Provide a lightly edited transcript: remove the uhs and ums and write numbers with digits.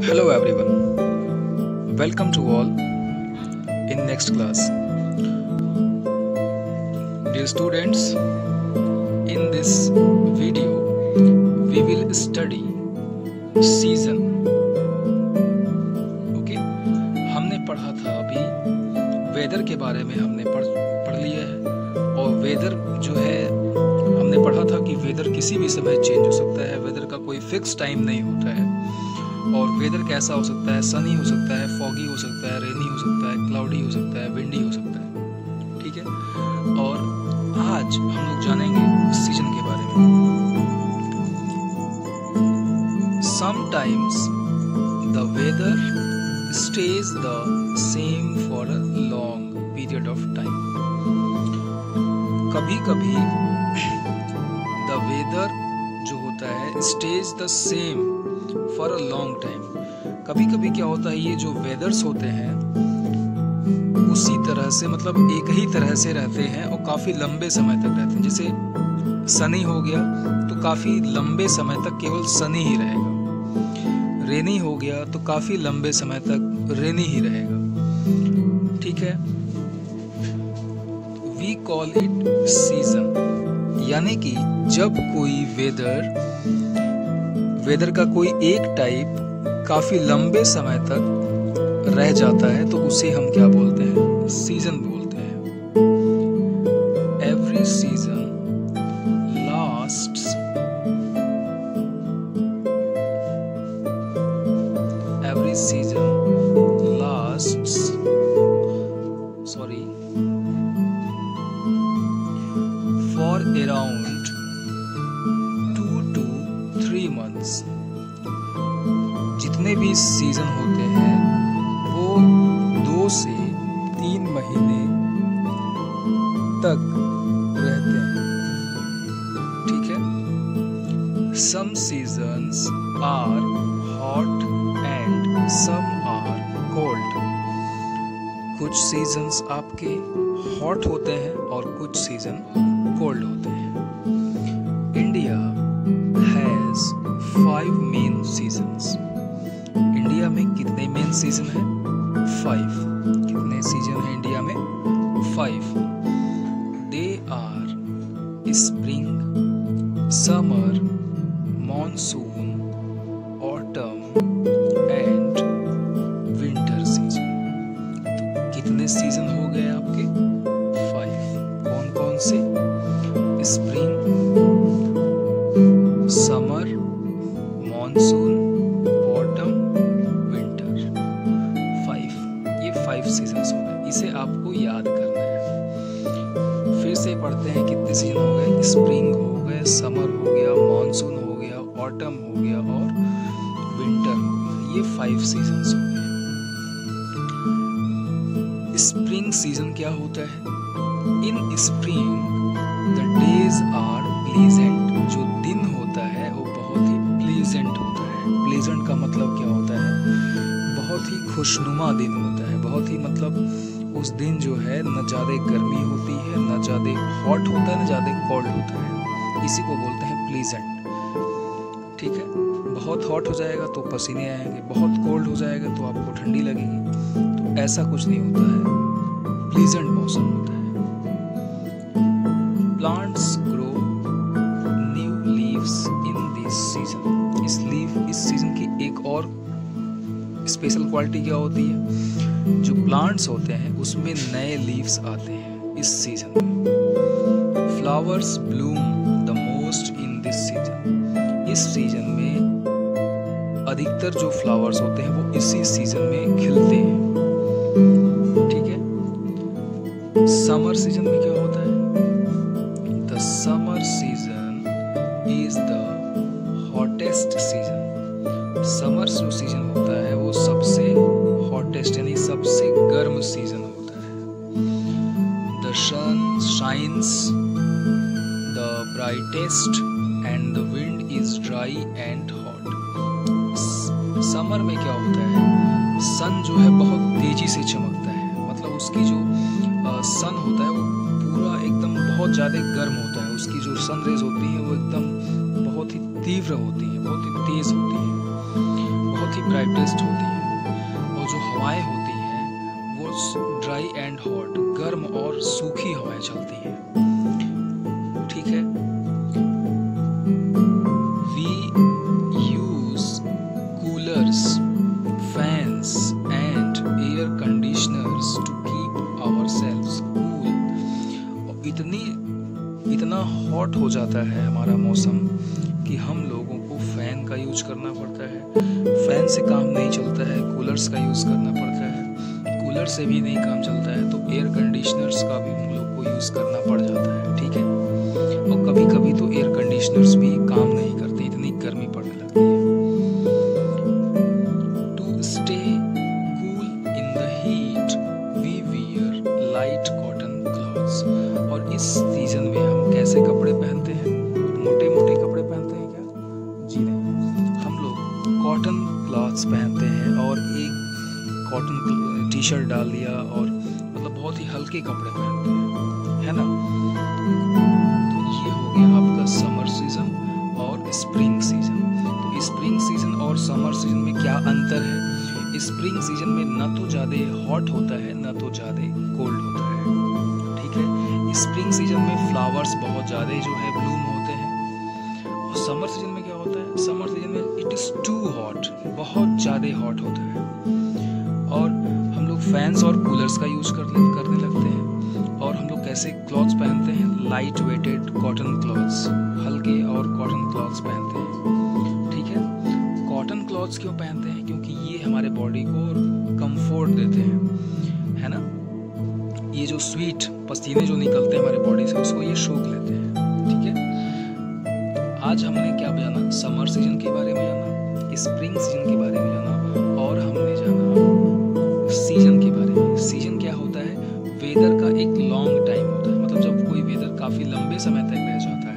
Hello everyone, welcome to all in next class. Dear students, in this video we will study season. Okay, हमने पढ़ा था अभी weather के बारे में हमने पढ़ लिया है और वेदर जो है हमने पढ़ा था कि वेदर किसी भी समय चेंज हो सकता है, वेदर का कोई फिक्स टाइम नहीं होता है और वेदर कैसा हो सकता है, सनी हो सकता है, फॉगी हो सकता है, रेनी हो सकता है, क्लाउडी हो सकता है, विंडी हो सकता है। ठीक है, और आज हम लोग जानेंगे सीजन के बारे में। Sometimes the weather stays the same for a long period of time. कभी-कभी the weather जो होता है stays the same for a long time. कभी-कभी क्या होता है, ये जो वेदर्स होते हैं उसी तरह से मतलब एक ही तरह से रहते हैं और काफी लंबे समय तक रहते हैं। जैसे सनी हो गया तो काफी लंबे समय तक केवल सनी ही रहेगा, रेनी हो गया तो काफी लंबे समय तक रेनी ही रहेगा। ठीक है, वी कॉल इट सीजन, यानी कि जब कोई वेदर का कोई एक टाइप काफी लंबे समय तक रह जाता है तो उसे हम क्या बोलते हैं, सीजन बोलते हैं। Every season lasts for around 2 to 3 months. जितने भी सीजन होते हैं वो 2 से 3 महीने तक रहते हैं। ठीक है, some seasons are hot and some are cold. कुछ सीजन्स आपके हॉट होते हैं और कुछ सीजन कोल्ड होते हैं। India has 5 main seasons. India में कितने मेन सीजन हैं? 5। कितने सीजन हैं इंडिया में? 5। They are spring, summer, monsoon, autumn and winter season. तो कितने सीजन हो गए आपके? 5। कौन कौन से? Spring, summer, monsoon, autumn, winter. 5, ये 5 सीजन्स हो गए। इसे आपको याद करना है। फिर से पढ़ते हैं कितने सीजन हो गए। स्प्रिंग हो गए, समर हो गया, मॉनसून हो गया, ऑटम हो गया और विंटर हो गया। ये 5 सीजन्स हो गए। स्प्रिंग सीजन क्या होता है? In spring the days are pleasant. जो दिन होता है वो बहुत ही प्लीजेंट होता है। प्लीजेंट का मतलब क्या होता है? बहुत ही खुशनुमा दिन होता है। बहुत ही मतलब उस दिन जो है न ज़्यादा गर्मी होती है, न ज़्यादा हॉट होता है, न ज़्यादा कोल्ड होता है। इसी को बोलते हैं प्लीजेंट। ठीक है, बहुत हॉट हो जाएगा तो पसीने आएंगे, बहुत कोल्ड हो जाएगा तो आपको ठंडी लगेगी। तो ऐसा कुछ नहीं होता है, प्लीजेंट मौसम होता है। Plants grow new leaves in this season. इस सीजन की एक और स्पेशल क्वालिटी क्या होती है? जो प्लांट्स होते हैं उसमें नए लीव्स आते हैं इस सीजन में। Flowers Bloom the most in this season. इस सीजन में अधिकतर जो फ्लावर्स होते हैं वो इसी सीजन में खिलते हैं। ठीक है, समर सीजन में क्या होता है? The summer season is the hottest season. Summer जो सीजन होता है वो सबसे हॉटेस्ट यानी सबसे गर्म सीजन होता है। The sun shines the brightest and the wind is dry and hot. Summer में क्या होता है? सन जो है बहुत तेजी से चमकता है, मतलब उसकी जो सन होता है वो पूरा एकदम बहुत ज़्यादा गर्म होता है। उसकी जो सन रेज होती है वो एकदम बहुत ही तीव्र होती है, बहुत ही तेज होती है, बहुत ही ब्राइटेस्ट होती हैं, और जो हवाएं होती हैं वो ड्राई एंड हॉट, गर्म और सूखी हवाएं चलती हैं। ठीक है, we use coolers, fans and air conditioners to keep ourselves cool. इतना हॉट हो जाता है हमारा मौसम कि हम लोगों को फैन का यूज करना पड़ता है। फैन से काम नहीं चलता है, कूलर्स का यूज करना पड़ता है। कूलर से भी नहीं काम चलता है तो एयर कंडीशनर्स का भी हम लोग को यूज करना पड़ जाता है। ठीक है, और कभी कभी तो एयर कंडीशनर्स भी काम नहीं करते, इतनी गर्मी पड़ने लगती है। To stay cool in the heat we wear light cotton clothes. और इस सीजन में हम कैसे कपड़े पहनते हैं? मोटे मोटे कपड़े पहनते हैं क्या? जी नहीं, हम लोग कॉटन क्लॉथ्स पहनते हैं, और एक कॉटन टी शर्ट डाल लिया, और मतलब बहुत ही हल्के कपड़े पहनते हैं, है ना। तो ये हो गया आपका समर सीजन और स्प्रिंग सीजन। तो स्प्रिंग सीजन और समर सीजन में क्या अंतर है? स्प्रिंग सीजन में ना तो ज़्यादा हॉट होता है ना तो ज़्यादा कोल्ड होता है। ठीक है, स्प्रिंग सीजन में फ्लावर्स बहुत ज़्यादा जो है ब्लूम होते हैं, और समर सीजन में क्या होता है? समर सीजन में इट इज़ टू हॉट, बहुत ज़्यादा हॉट होता है, और हम लोग फैंस और कूलर्स का यूज करने लगते हैं। और हम लोग कैसे क्लॉथ्स पहनते हैं? लाइट वेटेड कॉटन क्लॉथ्स, हल्के और कॉटन क्लॉथ्स पहनते हैं। ठीक है, कॉटन क्लॉथ्स क्यों पहनते हैं? क्योंकि ये हमारे बॉडी को कंफर्ट देते हैं, है ना। ये जो स्वीट पसीने जो निकलते हैं हमारे बॉडी से, उसको ये सोख लेते हैं। ठीक है, आज हमने क्या जाना? समर सीजन के बारे में जाना, स्प्रिंग सीजन के बारे में जाना, और हमने जाना सीजन के बारे में। सीजन क्या होता है? वेदर का एक लॉन्ग टाइम होता है, मतलब जब कोई वेदर काफी लंबे समय तक रह जाता है